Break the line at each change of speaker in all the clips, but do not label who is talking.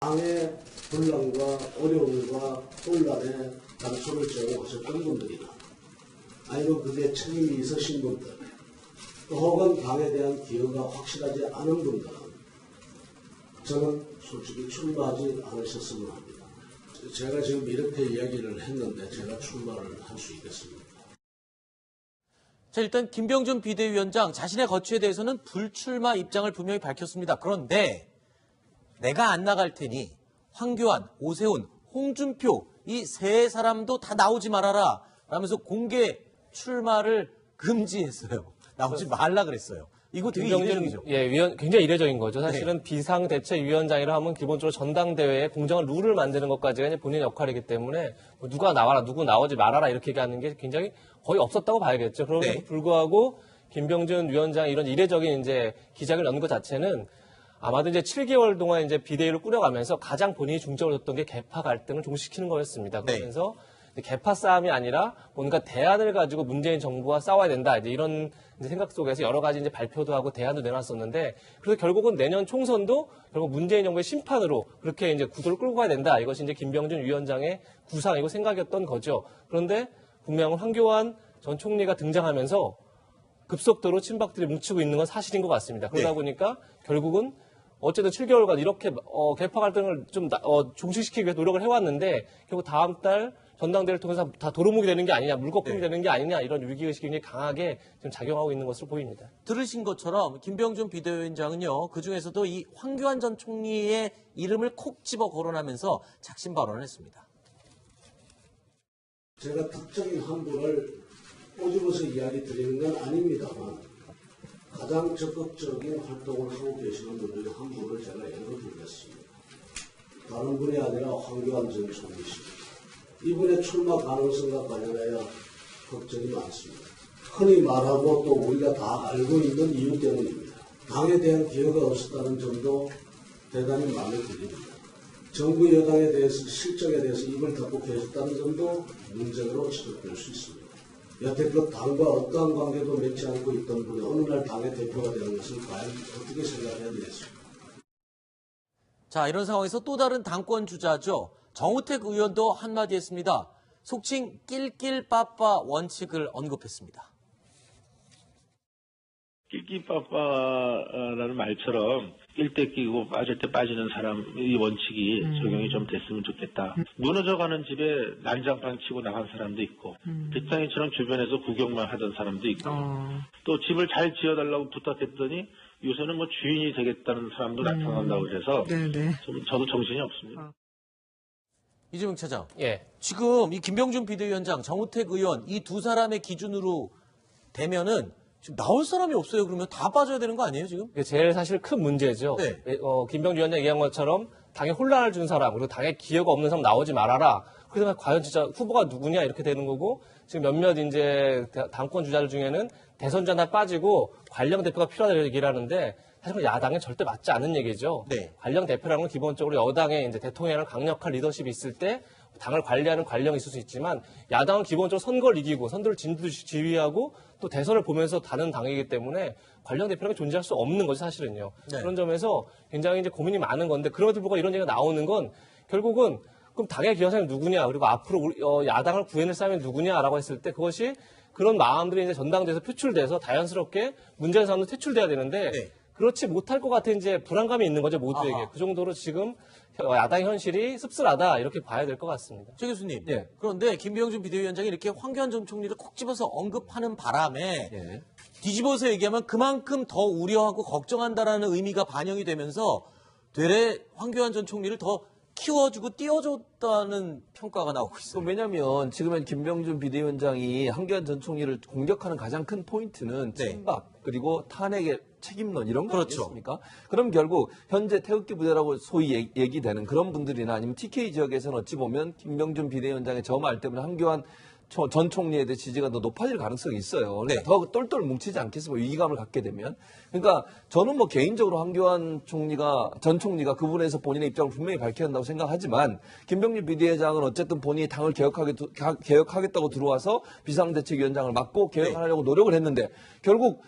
당의 분란과 어려움과 혼란에 단초를 제공하셨던 분들이나 아니면 그게 책임이 있으신 분들 또 혹은 당에 대한 기여가 확실하지 않은 분들은 저는 솔직히 출마하지 않으셨으면 합니다. 제가 지금 이렇게 이야기를 했는데 제가 출마를 할 수 있겠습니까?
자, 일단 김병준 비대위원장 자신의 거취에 대해서는 불출마 입장을 분명히 밝혔습니다. 그런데 내가 안 나갈 테니 황교안, 오세훈, 홍준표 이 세 사람도 다 나오지 말아라 라면서 공개 출마를 금지했어요. 나오지 말라 그랬어요. 이거 되게 이례적이죠.
예, 굉장히 이례적인 거죠. 사실은 비상대책위원장이라 하면 기본적으로 전당대회에 공정한 룰을 만드는 것까지가 이제 본인의 역할이기 때문에 뭐 누가 나와라, 누구 나오지 말아라 이렇게 얘기하는 게 굉장히 거의 없었다고 봐야겠죠. 그럼에도 불구하고 김병준 위원장이 이런 이례적인 이제 기작을 넣는 것 자체는 아마도 이제 7개월 동안 이제 비대위를 꾸려가면서 가장 본인이 중점을 뒀던 게 계파 갈등을 종식시키는 거였습니다. 그러면서 계파 싸움이 아니라 뭔가 대안을 가지고 문재인 정부와 싸워야 된다. 이제 이런 이제 생각 속에서 여러 가지 이제 발표도 하고 대안도 내놨었는데 그래서 결국은 내년 총선도 결국 문재인 정부의 심판으로 그렇게 이제 구도를 끌고 가야 된다. 이것이 이제 김병준 위원장의 구상이고 생각이었던 거죠. 그런데 분명 황교안 전 총리가 등장하면서 급속도로 친박들이 뭉치고 있는 건 사실인 것 같습니다. 그러다 보니까 결국은 어쨌든 7개월간 이렇게 계파 갈등을 좀 종식시키기 위해 노력을 해왔는데 결국 다음 달 전당대회를 통해서 다 도루묵이 되는 게 아니냐, 물거품이 되는 게 아니냐 이런 위기의식이 굉장히 강하게 지금 작용하고 있는 것으로 보입니다.
들으신 것처럼 김병준 비대위원장은요. 그중에서도 이 황교안 전 총리의 이름을 콕 집어 거론하면서 작심 발언을 했습니다.
제가 특정인 한 분을 꼬집어서 이야기 드리는 건 아닙니다만 가장 적극적인 활동을 하고 계시는 분 중에 한 분을 제가 예로 들겠습니다. 다른 분이 아니라 황교안 전 총리십니다. 이분의 출마 가능성과 관련하여 걱정이 많습니다. 흔히 말하고 또 우리가 다 알고 있는 이유 때문입니다. 당에 대한 기여가 없었다는 점도 대단히 마음에 들립니다. 정부 여당에 대해서 실정에 대해서 입을 닫고 계셨다는 점도 문제로 지적될 수 있습니다. 여태껏 당과 어떠한 관계도 맺지 않고 있던 분이 어느 날 당의 대표가 되는 것을 과연 어떻게 생각해야 되겠습니까?
자, 이런 상황에서 또 다른 당권 주자죠. 정우택 의원도 한마디 했습니다. 속칭 낄낄빠빠 원칙을 언급했습니다.
낄낄빠빠라는 말처럼 낄 때 끼고 빠질 때 빠지는 사람 이 원칙이 적용이 좀 됐으면 좋겠다. 무너져가는 집에 난장판 치고 나간 사람도 있고 빗장이처럼 주변에서 구경만 하던 사람도 있고 또 집을 잘 지어달라고 부탁했더니 요새는 뭐 주인이 되겠다는 사람도 나타난다고 해서 좀 저도 정신이 없습니다.
이재명 차장.
예.
지금 이 김병준 비대위원장, 정우택 의원 이 두 사람의 기준으로 되면은 지금 나올 사람이 없어요. 그러면 다 빠져야 되는 거 아니에요, 지금?
이게 제일 사실 큰 문제죠.
네.
김병준 위원장이 얘기한 것처럼 당에 혼란을 준 사람, 그리고 당에 기여가 없는 사람 나오지 말아라. 그래서 과연 진짜 후보가 누구냐 이렇게 되는 거고 지금 몇몇 이제 당권 주자들 중에는 대선 전화 빠지고 관령 대표가 필요하다고 얘기를 하는데 사실 야당에 절대 맞지 않는 얘기죠.
네.
관령 대표라는 건 기본적으로 여당에 이제 대통령이라는 강력한 리더십이 있을 때 당을 관리하는 관령이 있을 수 있지만 야당은 기본적으로 선거를 이기고 선거를 지휘하고 또 대선을 보면서 다른 당이기 때문에 관령 대표라는 게 존재할 수 없는 거죠, 사실은요.
네.
그런 점에서 굉장히 이제 고민이 많은 건데 그럼에도 불구하고 이런 얘기가 나오는 건 결국은 그럼 당의 기여사이 누구냐 그리고 앞으로 야당을 구해낼 사람이 누구냐라고 했을 때 그것이 그런 마음들이 이제 전당대에서 표출돼서 자연스럽게 문재인 사람도 퇴출돼야 되는데
네.
그렇지 못할 것 같은 이제 불안감이 있는 거죠, 모두에게.
아하.
그 정도로 지금 야당 현실이 씁쓸하다 이렇게 봐야 될 것 같습니다.
최 교수님.
예.
그런데 김병준 비대위원장이 이렇게 황교안 전 총리를 콕 집어서 언급하는 바람에
예.
뒤집어서 얘기하면 그만큼 더 우려하고 걱정한다라는 의미가 반영이 되면서 되레 황교안 전 총리를 더 키워주고 띄워줬다는 평가가 나오고 있어요.
왜냐하면 지금은 김병준 비대위원장이 황교안 전 총리를 공격하는 가장 큰 포인트는
네.
친박 그리고 탄핵의 책임론 이런 거
그렇죠.
아니겠습니까? 그럼 결국 현재 태극기 부대라고 소위 얘기되는 그런 분들이나 아니면 TK 지역에서는 어찌 보면 김병준 비대위원장의 저 말 때문에 황교안 전 총리에 대해 지지가 더 높아질 가능성이 있어요. 그러니까
네.
더 똘똘 뭉치지 않겠습니까? 위기감을 갖게 되면. 그러니까 저는 뭐 개인적으로 황교안 전 총리가 그 부분에서 본인의 입장을 분명히 밝혀야 한다고 생각하지만 김병준 비대위원장은 어쨌든 본인이 당을 개혁하겠다고 들어와서 비상대책위원장을 맡고 개혁하려고 노력을 했는데 결국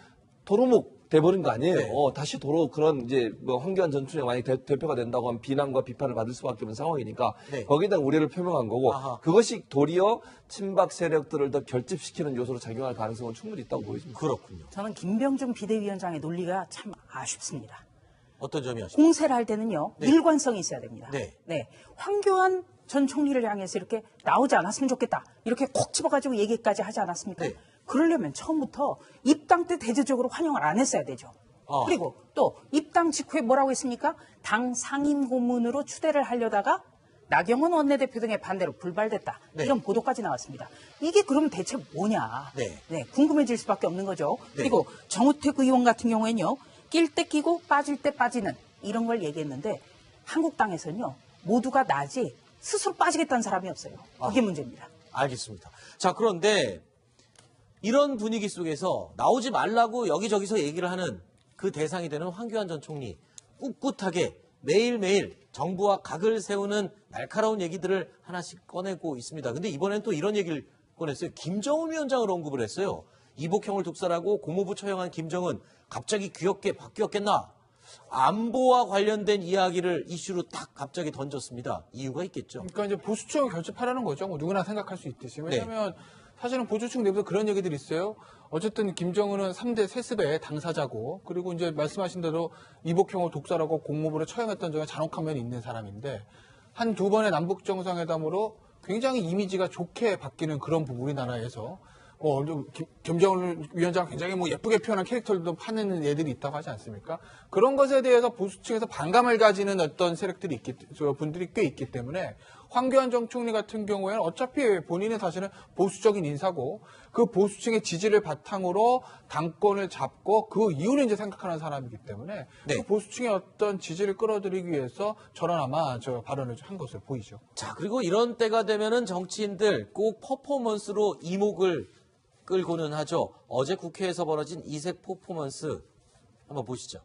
도루묵 돼버린 거 아니에요.
네.
다시 도로 그런 이제 뭐 황교안 전 총리가 만약 대표가 된다고 하면 비난과 비판을 받을 수밖에 없는 상황이니까
네.
거기에 대한 우려를 표명한 거고
아하.
그것이 도리어 친박 세력들을 더 결집시키는 요소로 작용할 가능성은 충분히 있다고 보여집니다.
그렇군요.
저는 김병준 비대위원장의 논리가 참 아쉽습니다.
어떤 점이 아쉽죠?
공세를 할 때는요,
네.
일관성이 있어야 됩니다.
네.
황교안 전 총리를 향해서 이렇게 나오지 않았으면 좋겠다. 이렇게 콕 집어가지고 얘기까지 하지 않았습니까?
네.
그러려면 처음부터 입당 때 대대적으로 환영을 안 했어야 되죠. 그리고 또 입당 직후에 뭐라고 했습니까? 당 상임 고문으로 추대를 하려다가 나경원 원내대표 등의 반대로 불발됐다.
네.
이런 보도까지 나왔습니다. 이게 그러면 대체 뭐냐?
네.
궁금해질 수밖에 없는 거죠.
네.
그리고 정우택 의원 같은 경우에는요. 낄 때 끼고 빠질 때 빠지는 이런 걸 얘기했는데 한국당에서는요. 모두가 나지 스스로 빠지겠다는 사람이 없어요. 그게 문제입니다.
알겠습니다. 자, 그런데 이런 분위기 속에서 나오지 말라고 여기저기서 얘기를 하는 그 대상이 되는 황교안 전 총리 꿋꿋하게 매일매일 정부와 각을 세우는 날카로운 얘기들을 하나씩 꺼내고 있습니다. 근데 이번엔 또 이런 얘기를 꺼냈어요. 김정은 위원장을 언급을 했어요. 이복형을 독살하고 고모부 처형한 김정은 갑자기 귀엽게 바뀌었겠나? 안보와 관련된 이야기를 이슈로 딱 갑자기 던졌습니다. 이유가 있겠죠.
그러니까 이제 보수층을 결집하라는 거죠. 뭐 누구나 생각할 수 있듯이. 왜냐하면 사실은 보수층 내부도 그런 얘기들이 있어요. 어쨌든 김정은은 3대 세습의 당사자고, 그리고 이제 말씀하신 대로 이복형을 독살하고 공모부를 처형했던 점에 잔혹한 면이 있는 사람인데, 한 두 번의 남북 정상회담으로 굉장히 이미지가 좋게 바뀌는 그런 부분, 우리나라에서 김정은 위원장 굉장히 뭐 예쁘게 표현한 캐릭터들도 파는 애들이 있다고 하지 않습니까? 그런 것에 대해서 보수층에서 반감을 가지는 어떤 세력들이 분들이 꽤 있기 때문에 황교안 전 총리 같은 경우에는 어차피 본인은 사실은 보수적인 인사고 그 보수층의 지지를 바탕으로 당권을 잡고 그 이유를 이제 생각하는 사람이기 때문에 그 보수층의 어떤 지지를 끌어들이기 위해서 저런 아마 저 발언을 한 것으로 보이죠.
자, 그리고 이런 때가 되면은 정치인들 꼭 퍼포먼스로 이목을 끌고는 하죠. 어제 국회에서 벌어진 이색 퍼포먼스 한번 보시죠.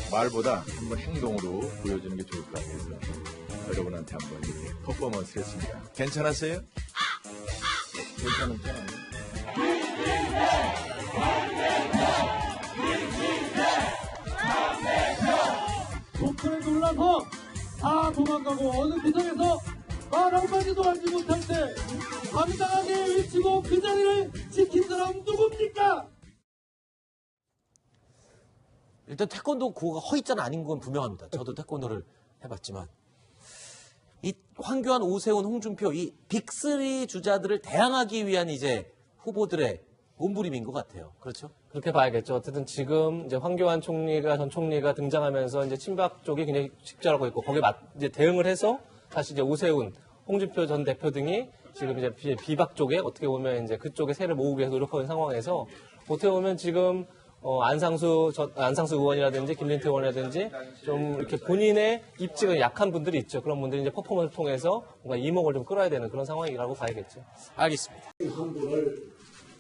말보다 한번 행동으로 보여주는 게 좋을 것 같아서 여러분한테 한번 이렇게 퍼포먼스를 했습니다. 괜찮았어요? 괜찮은 편 아니에요?
독선에 놀라서 다 도망가고 어느 기성에서 말 한마디도 하지 못할 때 당당하게 외치고 그 자리를 지킨 사람 누굽니까?
일단 태권도 구호가 허위짠 아닌 건 분명합니다. 저도 태권도를 해봤지만 이 황교안, 오세훈, 홍준표 이 빅3 주자들을 대항하기 위한 이제 후보들의 몸부림인 것 같아요. 그렇죠?
그렇게 봐야겠죠. 어쨌든 지금 이제 황교안 전 총리가 등장하면서 이제 친박 쪽이 굉장히 직절하고 있고 거기에 이제 대응을 해서 다시 이제 오세훈, 홍준표 전 대표 등이 지금 이제 비박 쪽에 어떻게 보면 이제 그쪽에 세를 모으기 위해서 노력하는 상황에서 어떻게 보면 지금 안상수 의원이라든지 김진태 의원이라든지 좀 이렇게 본인의 입지가 약한 분들이 있죠. 그런 분들이 이제 퍼포먼스를 통해서 뭔가 이목을 좀 끌어야 되는 그런 상황이라고 봐야겠죠.
알겠습니다.
한 분을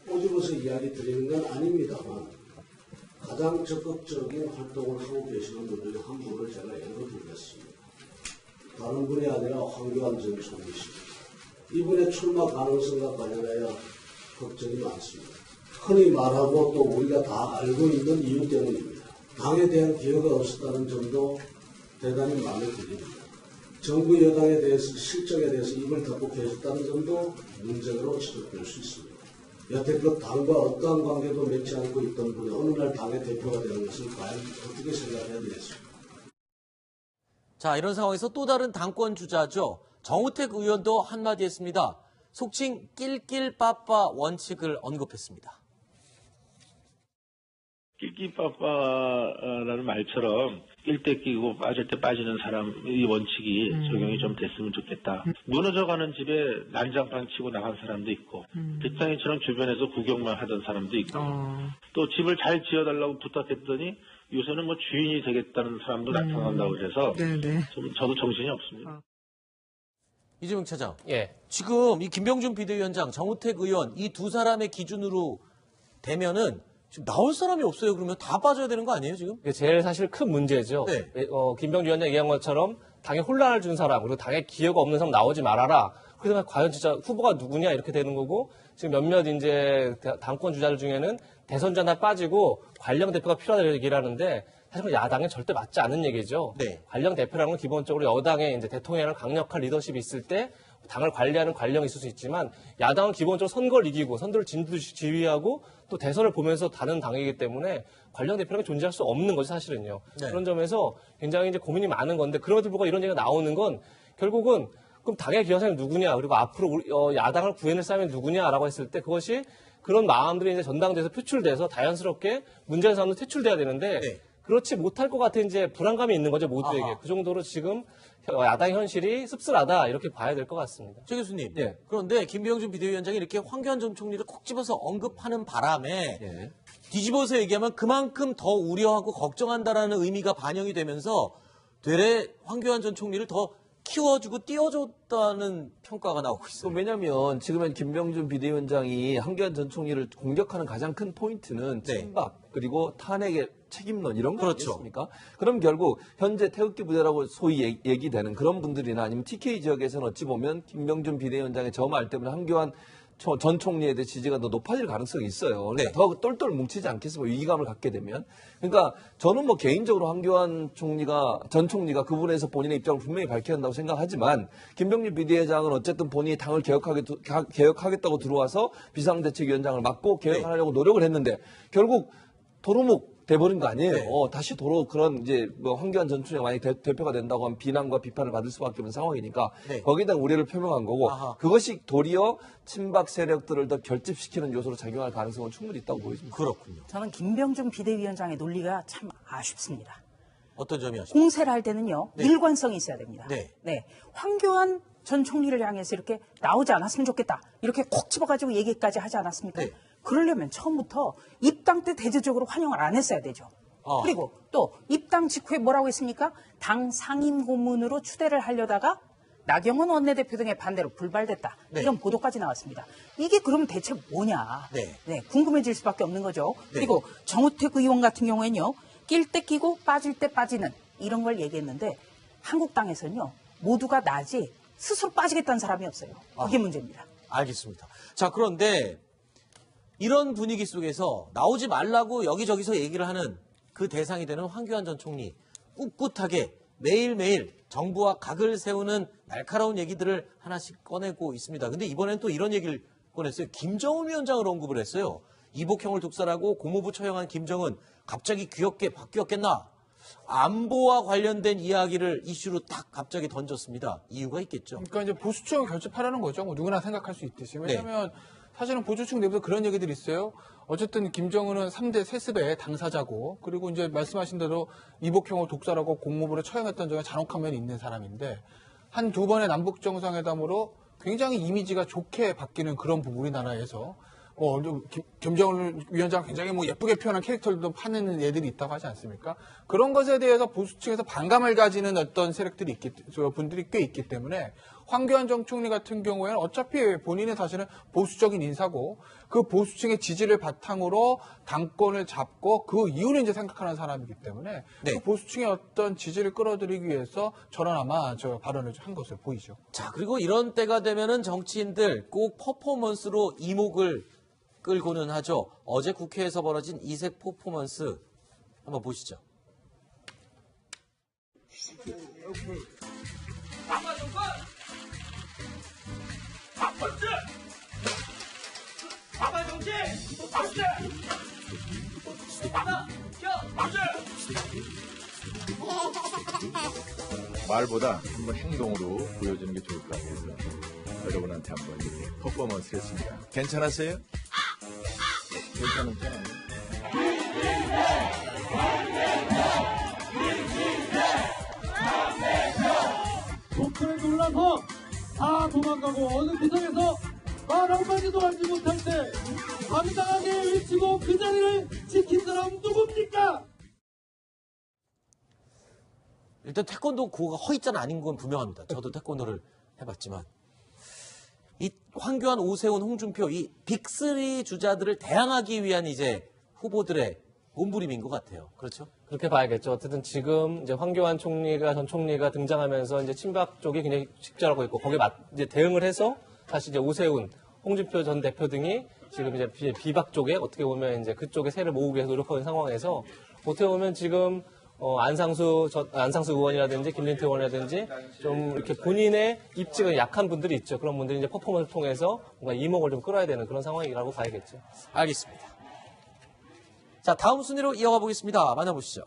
꼬집어서 이야기 드리는 건 아닙니다만 가장 적극적인 활동을 하고 계시는 분들의 한 분을 제가 예로 들겠습니다. 다른 분이 아니라 황교안 전 총리십니다. 이분의 출마 가능성과 관련하여 걱정이 많습니다. 흔히 말하고 또 우리가 다 알고 있는 이유 때문입니다. 당에 대한 기여가 없었다는 점도 대단히 마음에 들립니다. 정부 여당에 대해서 실정에 대해서 입을 닫고 계셨다는 점도 문제로 지적될 수 있습니다. 여태껏 당과 어떠한 관계도 맺지 않고 있던 분이 어느 날 당의 대표가 되는 것을 과연 어떻게 생각해야 되겠습니까?
자, 이런 상황에서 또 다른 당권 주자죠. 정우택 의원도 한마디 했습니다. 속칭 낄낄빠빠 원칙을 언급했습니다.
낄끼빠빠라는 말처럼 낄 때 끼고 빠질 때 빠지는 사람 이 원칙이 적용이 좀 됐으면 좋겠다. 무너져가는 집에 난장판 치고 나간 사람도 있고 빗장이처럼 주변에서 구경만 하던 사람도 있고 또 집을 잘 지어달라고 부탁했더니 요새는 뭐 주인이 되겠다는 사람도 나타난다고 그래서 좀 저도 정신이 없습니다.
이재명 차장.
예.
지금 이 김병준 비대위원장, 정우택 의원 이 두 사람의 기준으로 되면은 지금 나올 사람이 없어요. 그러면 다 빠져야 되는 거 아니에요, 지금?
이게 제일 사실 큰 문제죠.
네.
김병주 위원장 얘기한 것처럼 당에 혼란을 준 사람, 그리고 당에 기여가 없는 사람 나오지 말아라. 그러면 과연 진짜 후보가 누구냐 이렇게 되는 거고, 지금 몇몇 이제 당권 주자들 중에는 대선 전화 빠지고 관령 대표가 필요하다고 얘기를 하는데, 사실 야당에 절대 맞지 않은 얘기죠.
네.
관령 대표라는 건 기본적으로 여당에 이제 대통령이랑 강력한 리더십이 있을 때 당을 관리하는 관령이 있을 수 있지만, 야당은 기본적으로 선거를 이기고 선두를 지휘하고 또 대선을 보면서 다는 당이기 때문에 관령 대표라는 게 존재할 수 없는 거죠, 사실은요.
네.
그런 점에서 굉장히 이제 고민이 많은 건데, 그럼에도 불구하고 이런 얘기가 나오는 건 결국은 그럼 당의 기여한 사람이 누구냐, 그리고 앞으로 야당을 구해낼 사람이 누구냐라고 했을 때 그것이 그런 마음들이 이제 전당대에서 표출돼서 자연스럽게 문제의 사람도 퇴출돼야 되는데,
네.
그렇지 못할 것 같은 이제 불안감이 있는 거죠, 모두에게.
아하.
그 정도로 지금 야당 현실이 씁쓸하다 이렇게 봐야 될 것 같습니다.
최 교수님.
예.
그런데 김병준 비대위원장이 이렇게 황교안 전 총리를 콕 집어서 언급하는 바람에
예.
뒤집어서 얘기하면 그만큼 더 우려하고 걱정한다라는 의미가 반영이 되면서 되레 황교안 전 총리를 더 키워주고 띄워줬다는 평가가 나오고 있어요.
왜냐하면 지금은 김병준 비대위원장이 황교안 전 총리를 공격하는 가장 큰 포인트는
네.
친박 그리고 탄핵의 책임론 이런 거
그렇죠.
아니겠습니까? 그럼 결국 현재 태극기 부대라고 소위 얘기되는 그런 분들이나 아니면 TK 지역에서는 어찌 보면 김병준 비대위원장의 저 말 때문에 황교안 전 총리에 대해 지지가 더 높아질 가능성이 있어요. 그러니까
네.
더 똘똘 뭉치지 않겠습니까? 위기감을 갖게 되면. 그러니까 저는 뭐 개인적으로 황교안 전 총리가 그 부분에서 본인의 입장을 분명히 밝혀야 한다고 생각하지만, 김병준 비대위원장은 어쨌든 본인이 당을 개혁하겠다고 들어와서 비상대책위원장을 맡고 개혁하려고 노력을 했는데 결국 도루묵 돼버린 거 아니에요.
네.
다시 도로 그런 이제 뭐 황교안 전 총리가 만약 대표가 된다고 하면 비난과 비판을 받을 수밖에 없는 상황이니까
네.
거기다 우려를 표명한 거고,
아하.
그것이 도리어 친박 세력들을 더 결집시키는 요소로 작용할 가능성은 충분히 있다고 보여집니다.
그렇군요.
저는 김병준 비대위원장의 논리가 참 아쉽습니다.
어떤 점이 아쉽죠?
공세를 할 때는요,
네.
일관성이 있어야 됩니다.
네.
황교안 전 총리를 향해서 이렇게 나오지 않았으면 좋겠다, 이렇게 콕 집어가지고 얘기까지 하지 않았습니까?
네.
그러려면 처음부터 입당 때 대대적으로 환영을 안 했어야 되죠. 그리고 또 입당 직후에 뭐라고 했습니까? 당 상임 고문으로 추대를 하려다가 나경원 원내대표 등의 반대로 불발됐다.
네.
이런 보도까지 나왔습니다. 이게 그러면 대체 뭐냐?
네.
궁금해질 수밖에 없는 거죠.
네.
그리고 정우택 의원 같은 경우에는요, 낄 때 끼고 빠질 때 빠지는 이런 걸 얘기했는데, 한국당에서는요, 모두가 나지 스스로 빠지겠다는 사람이 없어요. 그게 문제입니다.
알겠습니다. 자, 그런데 이런 분위기 속에서 나오지 말라고 여기저기서 얘기를 하는 그 대상이 되는 황교안 전 총리, 꿋꿋하게 매일매일 정부와 각을 세우는 날카로운 얘기들을 하나씩 꺼내고 있습니다. 근데 이번엔 또 이런 얘기를 꺼냈어요. 김정은 위원장을 언급을 했어요. 이복형을 독살하고 고모부 처형한 김정은 갑자기 귀엽게 바뀌었겠나? 안보와 관련된 이야기를 이슈로 딱 갑자기 던졌습니다. 이유가 있겠죠.
그러니까 이제 보수층을 결집하라는 거죠. 뭐 누구나 생각할 수 있듯이. 왜냐하면
네.
사실은 보수층 내부에서 그런 얘기들이 있어요. 어쨌든 김정은은 3대 세습의 당사자고, 그리고 이제 말씀하신 대로 이복형을 독살하고 공모부를 처형했던 점에 잔혹한 면이 있는 사람인데, 한 두 번의 남북 정상회담으로 굉장히 이미지가 좋게 바뀌는 그런 부분, 우리나라에서 김정은 위원장 굉장히 뭐 예쁘게 표현한 캐릭터들도 파는 애들이 있다고 하지 않습니까? 그런 것에 대해서 보수층에서 반감을 가지는 어떤 세력들이 분들이 꽤 있기 때문에, 황교안 전 총리 같은 경우에는 어차피 본인은 사실은 보수적인 인사고, 그 보수층의 지지를 바탕으로 당권을 잡고 그 이유를 이제 생각하는 사람이기 때문에,
네.
그 보수층의 어떤 지지를 끌어들이기 위해서 저런 아마 발언을 한 것으로 보이죠.
자, 그리고 이런 때가 되면은 정치인들 꼭 퍼포먼스로 이목을 끌고는 하죠. 어제 국회에서 벌어진 이색 퍼포먼스 한번 보시죠.
말보다 한번 행동으로 보여주는 게 좋을 것 같아서 여러분한테 한번 이렇게 퍼포먼스를 했습니다. 괜찮았어요? 괜찮은 편 아니에요?
독선에 놀라서 다 도망가고 어느 구석에서 말 한마디도 하지 못할 때 당당하게 외치고 그 자리를 지킨 사람 누굽니까?
일단 태권도 구호가 허위자는 아닌 건 분명합니다. 저도 태권도를 해봤지만 이 황교안, 오세훈, 홍준표 이 빅3 주자들을 대항하기 위한 이제 후보들의 몸부림인 것 같아요. 그렇죠?
그렇게 봐야겠죠. 어쨌든 지금 이제 황교안 전 총리가 등장하면서 이제 친박 쪽이 굉장히 식절하고 있고 거기에 이제 대응을 해서 사실 이제 오세훈, 홍준표 전 대표 등이 지금 이제 비박 쪽에 어떻게 보면 이제 그쪽에 세를 모으기 위해서 노력하는 상황에서 어떻게 보면 지금 안상수 의원이라든지 김진태 의원이라든지 좀 이렇게 본인의 입지가 약한 분들이 있죠. 그런 분들이 이제 퍼포먼스를 통해서 뭔가 이목을 좀 끌어야 되는 그런 상황이라고 봐야겠죠.
알겠습니다. 자, 다음 순위로 이어가 보겠습니다. 만나보시죠.